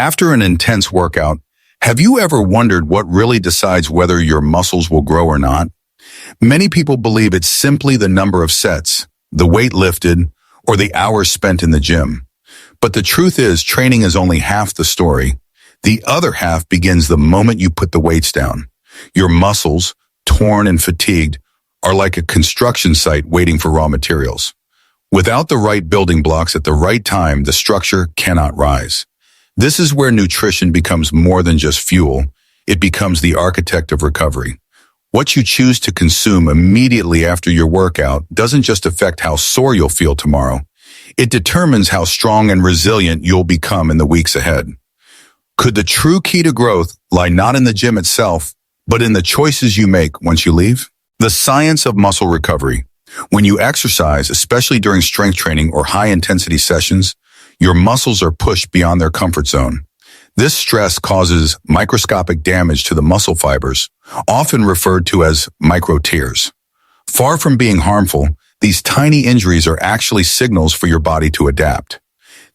After an intense workout, have you ever wondered what really decides whether your muscles will grow or not? Many people believe it's simply the number of sets, the weight lifted, or the hours spent in the gym. But the truth is, training is only half the story. The other half begins the moment you put the weights down. Your muscles, torn and fatigued, are like a construction site waiting for raw materials. Without the right building blocks at the right time, the structure cannot rise. This is where nutrition becomes more than just fuel. It becomes the architect of recovery. What you choose to consume immediately after your workout doesn't just affect how sore you'll feel tomorrow. It determines how strong and resilient you'll become in the weeks ahead. Could the true key to growth lie not in the gym itself, but in the choices you make once you leave? The science of muscle recovery. When you exercise, especially during strength training or high-intensity sessions, your muscles are pushed beyond their comfort zone. This stress causes microscopic damage to the muscle fibers, often referred to as micro tears. Far from being harmful, these tiny injuries are actually signals for your body to adapt.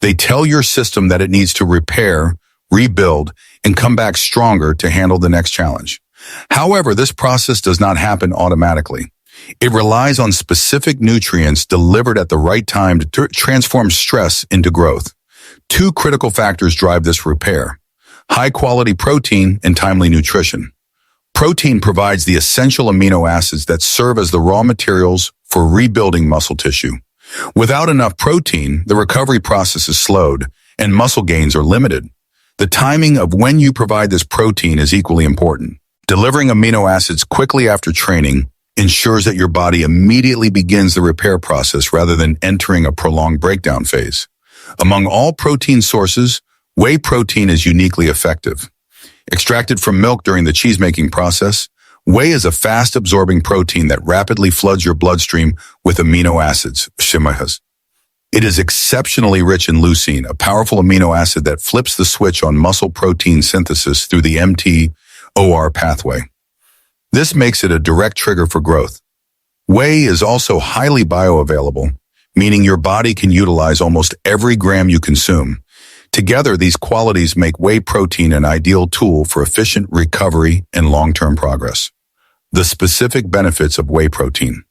They tell your system that it needs to repair, rebuild, and come back stronger to handle the next challenge. However, this process does not happen automatically. It relies on specific nutrients delivered at the right time to transform stress into growth. Two critical factors drive this repair: high-quality protein and timely nutrition. Protein provides the essential amino acids that serve as the raw materials for rebuilding muscle tissue. Without enough protein, the recovery process is slowed and muscle gains are limited. The timing of when you provide this protein is equally important. Delivering amino acids quickly after training ensures that your body immediately begins the repair process rather than entering a prolonged breakdown phase. Among all protein sources, whey protein is uniquely effective. Extracted from milk during the cheese-making process, whey is a fast-absorbing protein that rapidly floods your bloodstream with amino acids. It is exceptionally rich in leucine, a powerful amino acid that flips the switch on muscle protein synthesis through the mTOR pathway. This makes it a direct trigger for growth. Whey is also highly bioavailable, meaning your body can utilize almost every gram you consume. Together, these qualities make whey protein an ideal tool for efficient recovery and long-term progress. The specific benefits of whey protein.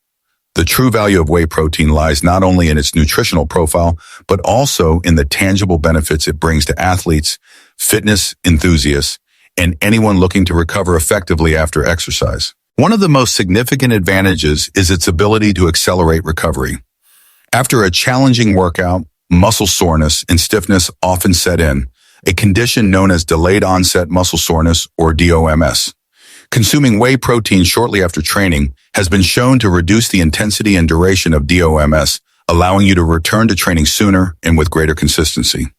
The true value of whey protein lies not only in its nutritional profile, but also in the tangible benefits it brings to athletes, fitness enthusiasts, and anyone looking to recover effectively after exercise. One of the most significant advantages is its ability to accelerate recovery. After a challenging workout, muscle soreness and stiffness often set in, a condition known as delayed onset muscle soreness or DOMS. Consuming whey protein shortly after training has been shown to reduce the intensity and duration of DOMS, allowing you to return to training sooner and with greater consistency.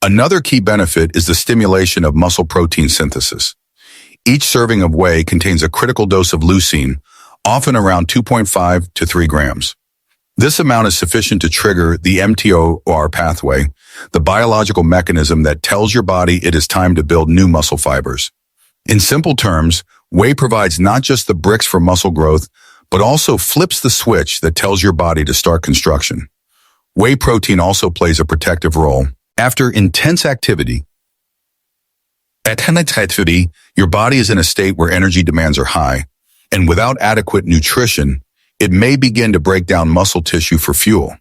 Another key benefit is the stimulation of muscle protein synthesis. Each serving of whey contains a critical dose of leucine, often around 2.5 to 3 grams. This amount is sufficient to trigger the mTOR pathway, the biological mechanism that tells your body it is time to build new muscle fibers. In simple terms, whey provides not just the bricks for muscle growth, but also flips the switch that tells your body to start construction. Whey protein also plays a protective role. After intense activity, your body is in a state where energy demands are high, and without adequate nutrition, it may begin to break down muscle tissue for fuel.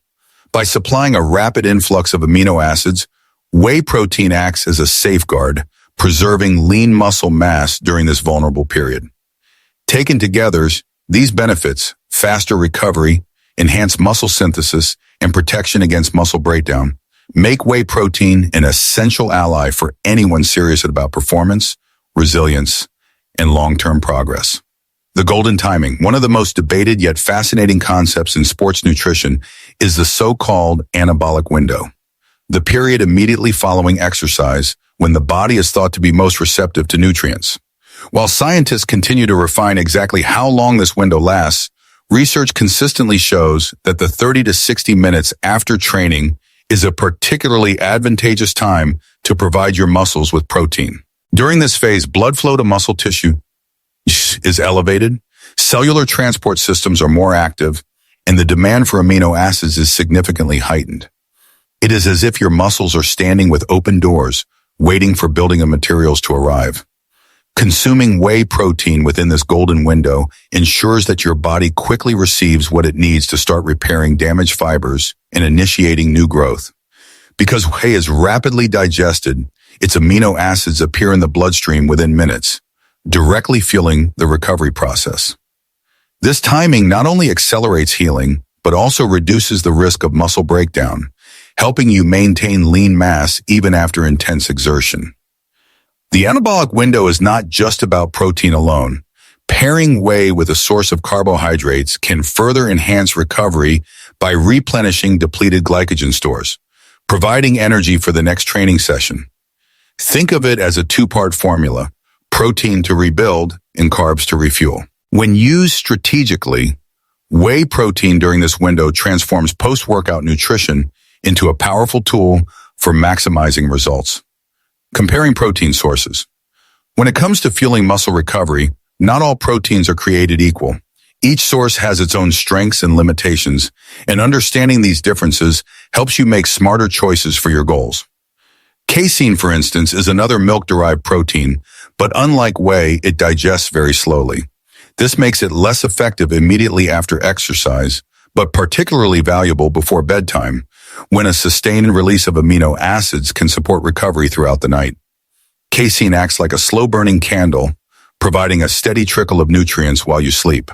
By supplying a rapid influx of amino acids, whey protein acts as a safeguard, preserving lean muscle mass during this vulnerable period. Taken together, these benefits, faster recovery, enhanced muscle synthesis, and protection against muscle breakdown, make whey protein an essential ally for anyone serious about performance, resilience, and long-term progress. The golden timing. One of the most debated yet fascinating concepts in sports nutrition is the so-called anabolic window, the period immediately following exercise when the body is thought to be most receptive to nutrients. While scientists continue to refine exactly how long this window lasts, research consistently shows that the 30 to 60 minutes after training is a particularly advantageous time to provide your muscles with protein. During this phase, blood flow to muscle tissue is elevated, cellular transport systems are more active, and the demand for amino acids is significantly heightened. It is as if your muscles are standing with open doors, waiting for building and materials to arrive. Consuming whey protein within this golden window ensures that your body quickly receives what it needs to start repairing damaged fibers and initiating new growth. Because whey is rapidly digested, its amino acids appear in the bloodstream within minutes, directly fueling the recovery process. This timing not only accelerates healing, but also reduces the risk of muscle breakdown, helping you maintain lean mass even after intense exertion. The anabolic window is not just about protein alone. Pairing whey with a source of carbohydrates can further enhance recovery by replenishing depleted glycogen stores, providing energy for the next training session. Think of it as a two-part formula: protein to rebuild and carbs to refuel. When used strategically, whey protein during this window transforms post-workout nutrition into a powerful tool for maximizing results. Comparing protein sources. When it comes to fueling muscle recovery, not all proteins are created equal. Each source has its own strengths and limitations, and understanding these differences helps you make smarter choices for your goals. Casein, for instance, is another milk-derived protein, but unlike whey, it digests very slowly. This makes it less effective immediately after exercise, but particularly valuable before bedtime, when a sustained release of amino acids can support recovery throughout the night. Casein acts like a slow-burning candle, providing a steady trickle of nutrients while you sleep.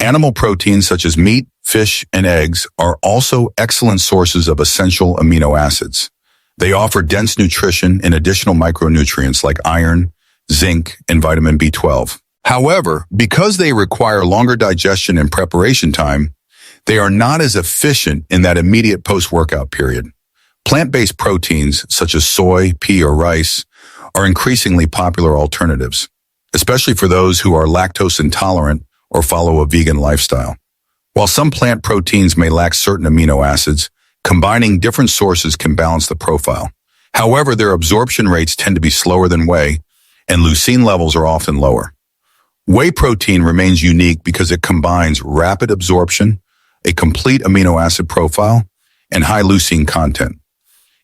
Animal proteins such as meat, fish, and eggs are also excellent sources of essential amino acids. They offer dense nutrition and additional micronutrients like iron, zinc, and vitamin B12. However, because they require longer digestion and preparation time, they are not as efficient in that immediate post-workout period. Plant-based proteins, such as soy, pea, or rice, are increasingly popular alternatives, especially for those who are lactose intolerant or follow a vegan lifestyle. While some plant proteins may lack certain amino acids, combining different sources can balance the profile. However, their absorption rates tend to be slower than whey, and leucine levels are often lower. Whey protein remains unique because it combines rapid absorption, a complete amino acid profile, and high leucine content.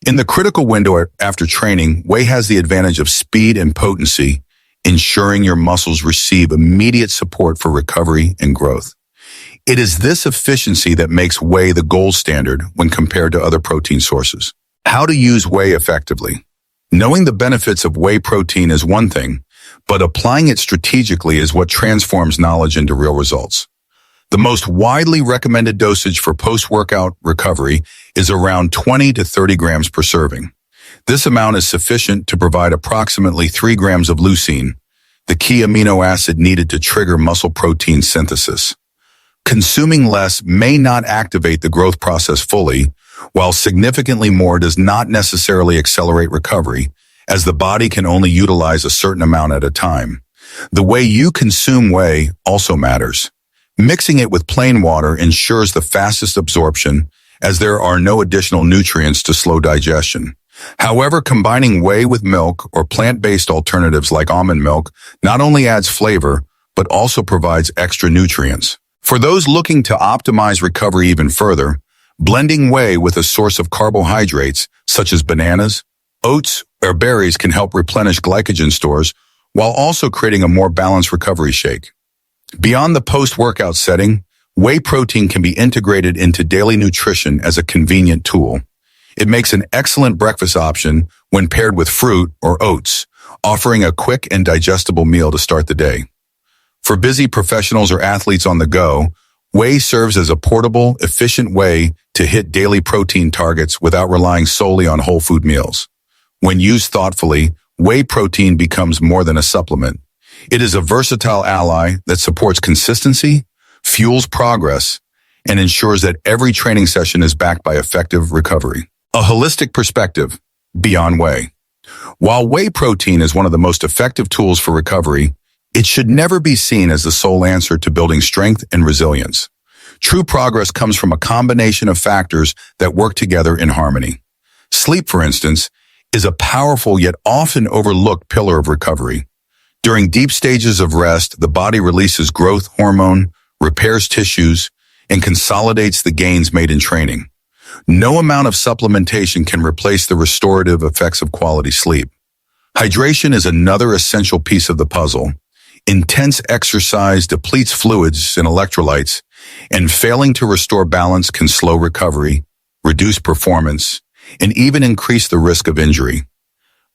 In the critical window after training, whey has the advantage of speed and potency, ensuring your muscles receive immediate support for recovery and growth. It is this efficiency that makes whey the gold standard when compared to other protein sources. How to use whey effectively. Knowing the benefits of whey protein is one thing, but applying it strategically is what transforms knowledge into real results. The most widely recommended dosage for post-workout recovery is around 20 to 30 grams per serving. This amount is sufficient to provide approximately 3 grams of leucine, the key amino acid needed to trigger muscle protein synthesis. Consuming less may not activate the growth process fully, while significantly more does not necessarily accelerate recovery, as the body can only utilize a certain amount at a time. The way you consume whey also matters. Mixing it with plain water ensures the fastest absorption, as there are no additional nutrients to slow digestion. However, combining whey with milk or plant-based alternatives like almond milk not only adds flavor, but also provides extra nutrients. For those looking to optimize recovery even further, blending whey with a source of carbohydrates, such as bananas, oats, or berries can help replenish glycogen stores while also creating a more balanced recovery shake. Beyond the post-workout setting, whey protein can be integrated into daily nutrition as a convenient tool. It makes an excellent breakfast option when paired with fruit or oats, offering a quick and digestible meal to start the day. For busy professionals or athletes on the go, whey serves as a portable, efficient way to hit daily protein targets without relying solely on whole food meals. When used thoughtfully, whey protein becomes more than a supplement. It is a versatile ally that supports consistency, fuels progress, and ensures that every training session is backed by effective recovery. A holistic perspective beyond whey. While whey protein is one of the most effective tools for recovery, it should never be seen as the sole answer to building strength and resilience. True progress comes from a combination of factors that work together in harmony. Sleep, for instance, is a powerful yet often overlooked pillar of recovery. During deep stages of rest, the body releases growth hormone, repairs tissues, and consolidates the gains made in training. No amount of supplementation can replace the restorative effects of quality sleep. Hydration is another essential piece of the puzzle. Intense exercise depletes fluids and electrolytes, and failing to restore balance can slow recovery, reduce performance, and even increase the risk of injury.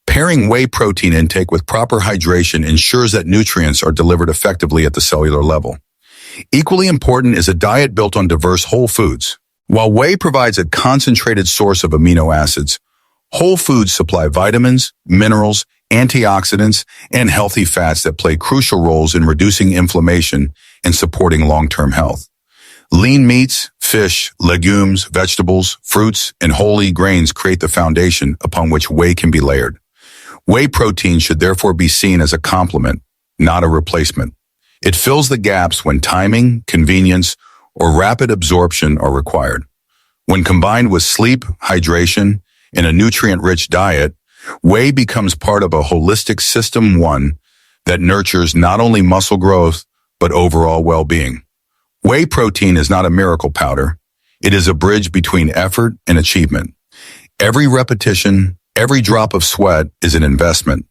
Pairing whey protein intake with proper hydration ensures that nutrients are delivered effectively at the cellular level. Equally important is a diet built on diverse whole foods. While whey provides a concentrated source of amino acids, whole foods supply vitamins, minerals, antioxidants, and healthy fats that play crucial roles in reducing inflammation and supporting long-term health. Lean meats, fish, legumes, vegetables, fruits, and whole grains create the foundation upon which whey can be layered. Whey protein should therefore be seen as a complement, not a replacement. It fills the gaps when timing, convenience, or rapid absorption are required. When combined with sleep, hydration, and a nutrient-rich diet, whey becomes part of a holistic system, one that nurtures not only muscle growth, but overall well-being. Whey protein is not a miracle powder. It is a bridge between effort and achievement. Every repetition, every drop of sweat is an investment,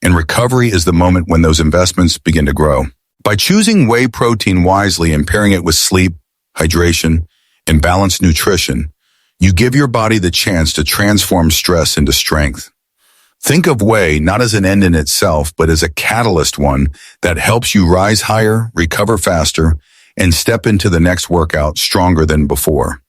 and recovery is the moment when those investments begin to grow. By choosing whey protein wisely and pairing it with sleep, hydration, and balanced nutrition, you give your body the chance to transform stress into strength. Think of whey not as an end in itself, but as a catalyst, one that helps you rise higher, recover faster, and step into the next workout stronger than before.